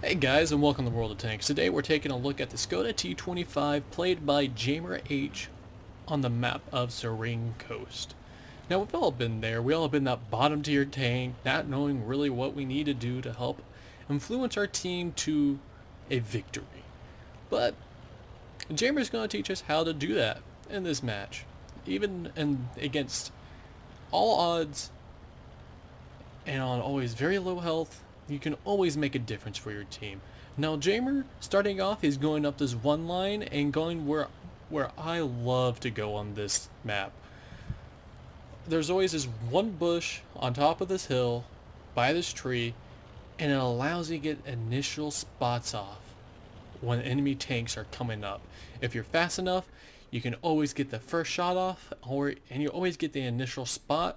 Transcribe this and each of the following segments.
Hey guys, and welcome to World of Tanks. Today we're taking a look at the Skoda T25 played by Jamer H on the map of Serene Coast. Now we've all been there. We all have been that bottom tier tank, not knowing really what we need to do to help influence our team to a victory. But Jamer's going to teach us how to do that in this match. Even against all odds and on always very low health, you can always make a difference for your team. Now Jamer, starting off, he's going up this one line and going where I love to go on this map. There's always this one bush on top of this hill by this tree, and it allows you to get initial spots off when enemy tanks are coming up. If you're fast enough, you can always get the first shot off, and you always get the initial spot,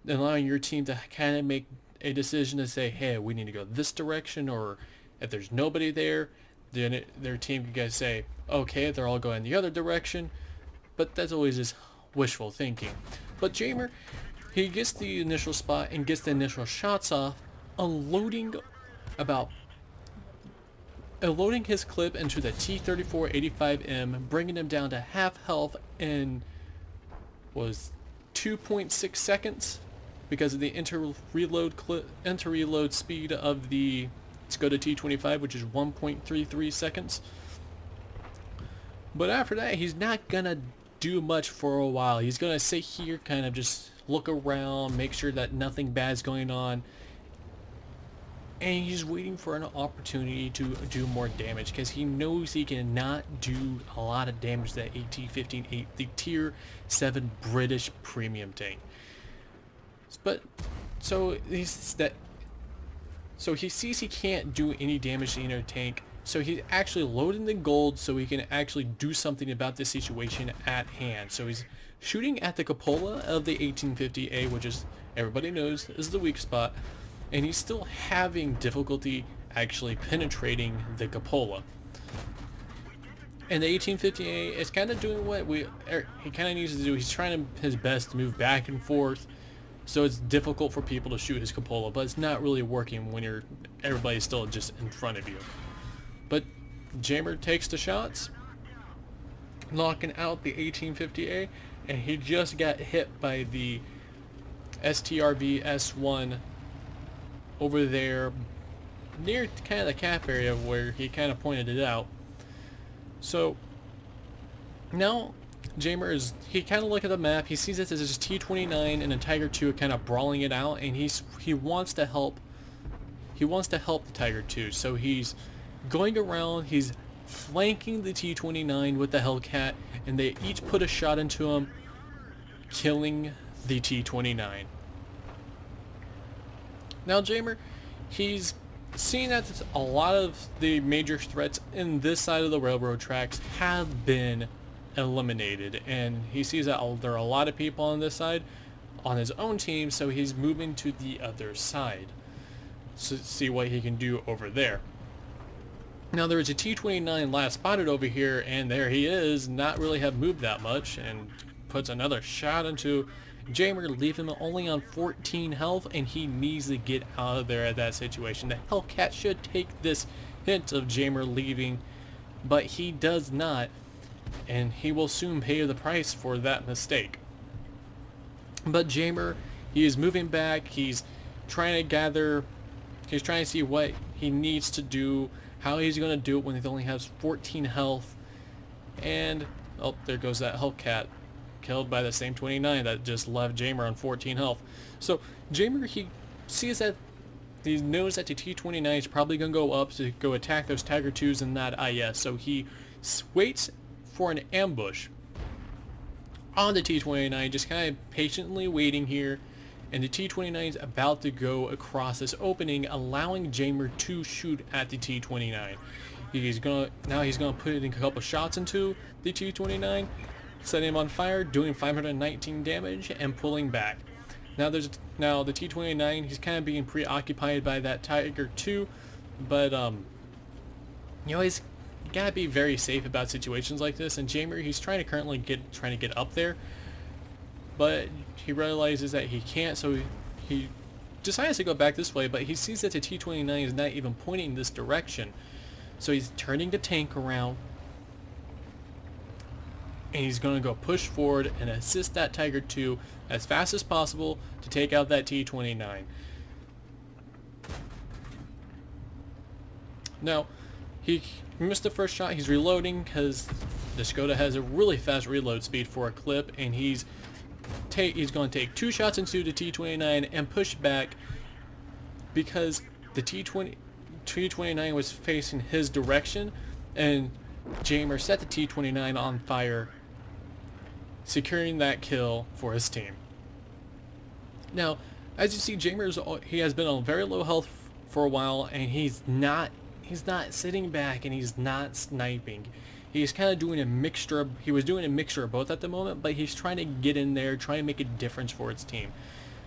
allowing your team to kind of make a decision to say, hey, we need to go this direction, or if there's nobody there, then their team can say, okay, they're all going the other direction. But that's always just wishful thinking. But Jamer, he gets the initial spot and gets the initial shots off, unloading his clip into the T-34-85M, bringing him down to half health in was 2.6 seconds because of the enter-reload speed of the Skoda T25, which is 1.33 seconds. But after that, he's not gonna do much for a while. He's gonna sit here, kind of just look around, make sure that nothing bad's going on, and he's waiting for an opportunity to do more damage because he knows he cannot do a lot of damage to that AT-15-8, the tier 7 British premium tank. But so he sees he can't do any damage to the inner tank, so he's actually loading the gold so he can actually do something about the situation at hand. So he's shooting at the cupola of the 1850A, which is, everybody knows, is the weak spot, and he's still having difficulty actually penetrating the cupola. And the 1850A is kind of doing what he kind of needs to do. He's trying his best to move back and forth, so it's difficult for people to shoot his cupola, but it's not really working when everybody's still just in front of you. But Jamer takes the shots, knocking out the 1850A, and he just got hit by the STRV S1 over there near kind of the cap area where he kind of pointed it out. So now Jamer he kind of look at the map, he sees that there's a T-29 and a Tiger II kind of brawling it out, and he wants to help the Tiger II. So he's going around, he's flanking the T-29 with the Hellcat, and they each put a shot into him, killing the T-29. Now Jamer, he's seen that a lot of the major threats in this side of the railroad tracks have been eliminated, and he sees that there are a lot of people on this side on his own team, so he's moving to the other side to see what he can do over there. Now there is a T-29 last spotted over here, and there he is, not really have moved that much, and puts another shot into Jamer, leaving him only on 14 health, and he needs to get out of there at that situation. The Hellcat should take this hint of Jamer leaving, but he does not, and he will soon pay the price for that mistake. But Jamer, he is moving back, he's trying to see what he needs to do, how he's going to do it when he only has 14 health, and, oh, there goes that Hellcat, killed by the same 29 that just left Jamer on 14 health. So Jamer, he sees that, he knows that the T-29 is probably going to go up to go attack those Tiger IIs and that IS, so he waits for an ambush on the T-29, just kind of patiently waiting here, and the T-29 is about to go across this opening, allowing Jamer to shoot at the T-29. He's gonna put in a couple shots into the T-29, setting him on fire, doing 519 damage, and pulling back. Now the T-29, he's kind of being preoccupied by that Tiger II, but he's gotta be very safe about situations like this. And Jamer, he's trying to get up there, but he realizes that he can't, so he decides to go back this way, but he sees that the T-29 is not even pointing this direction. So he's turning the tank around, and he's going to go push forward and assist that Tiger II as fast as possible to take out that T-29. Now, he missed the first shot. He's reloading because the Škoda has a really fast reload speed for a clip, and he's going to take 2 shots into the T-29 and push back because the T-29 was facing his direction, and Jamer set the T-29 on fire, securing that kill for his team. Now, as you see, he has been on very low health for a while, and he's not sitting back and he's not sniping. He's kind of doing a mixture. He was doing a mixture of both at the moment, but he's trying to get in there, try and make a difference for his team.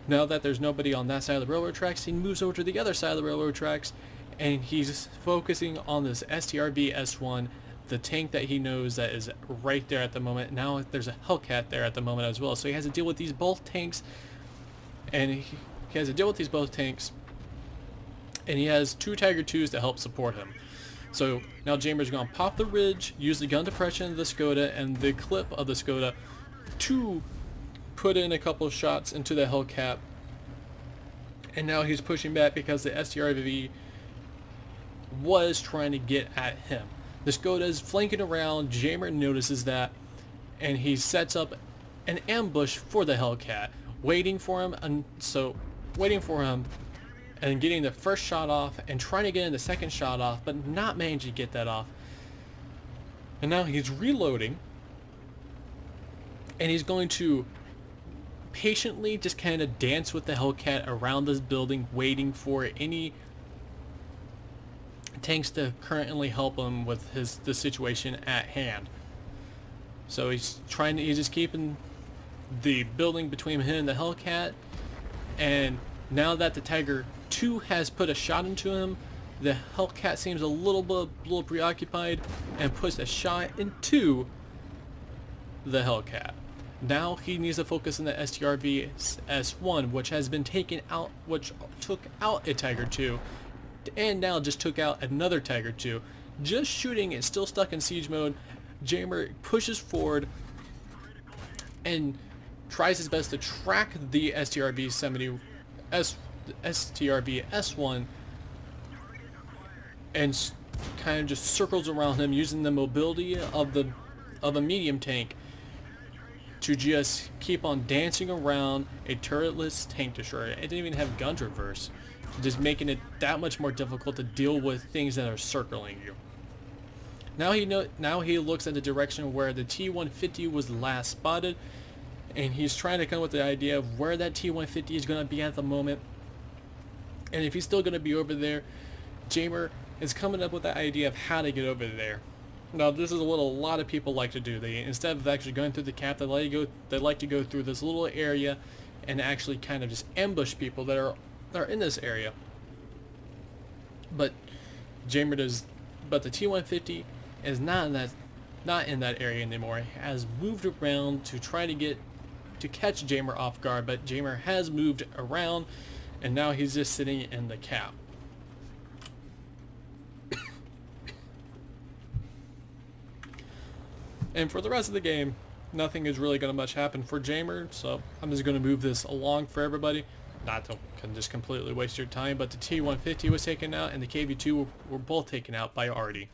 Now that there's nobody on that side of the railroad tracks, he moves over to the other side of the railroad tracks, and he's focusing on this STRV S1, the tank that he knows that is right there at the moment. Now there's a Hellcat there at the moment as well, so he has to deal with these both tanks, and he has to deal with these both tanks, and he has 2 Tiger IIs to help support him. So now Jamer's going to pop the ridge, use the gun depression of the Škoda and the clip of the Škoda to put in a couple of shots into the Hellcat, and now he's pushing back because the STRV was trying to get at him. The Škoda is flanking around. Jamer notices that, and he sets up an ambush for the Hellcat, waiting for him, and getting the first shot off and trying to get in the second shot off, but not managing to get that off. And now he's reloading, and he's going to patiently just kind of dance with the Hellcat around this building, waiting for any tanks to currently help him with the situation at hand. So he's just keeping the building between him and the Hellcat, and now that the Tiger II has put a shot into him, the Hellcat seems a little preoccupied and puts a shot into the Hellcat. Now he needs to focus on the STRV S1, which has been taken out, which took out a Tiger II, and now just took out another Tiger II. Just shooting it, still stuck in siege mode. Jamer pushes forward and tries his best to track the STRV S1 and kind of just circles around him, using the mobility of a medium tank to just keep on dancing around a turretless tank destroyer. It didn't even have gun reverse, just making it that much more difficult to deal with things that are circling you. Now he looks at the direction where the T-150 was last spotted, and he's trying to come up with the idea of where that T-150 is going to be at the moment, and if he's still going to be over there. Jamer is coming up with the idea of how to get over there. Now this is what a lot of people like to do. Instead of actually going through the cap, they like to go through this little area and actually kind of just ambush people that are in this area. But but the T-150 is not in that area anymore. It has moved around to try to catch Jamer off guard, but Jamer has moved around, and now he's just sitting in the cap. And for the rest of the game, nothing is really going to much happen for Jamer, so I'm just going to move this along for everybody. Not to just completely waste your time, but the T-150 was taken out and the KV-2 were both taken out by Artie.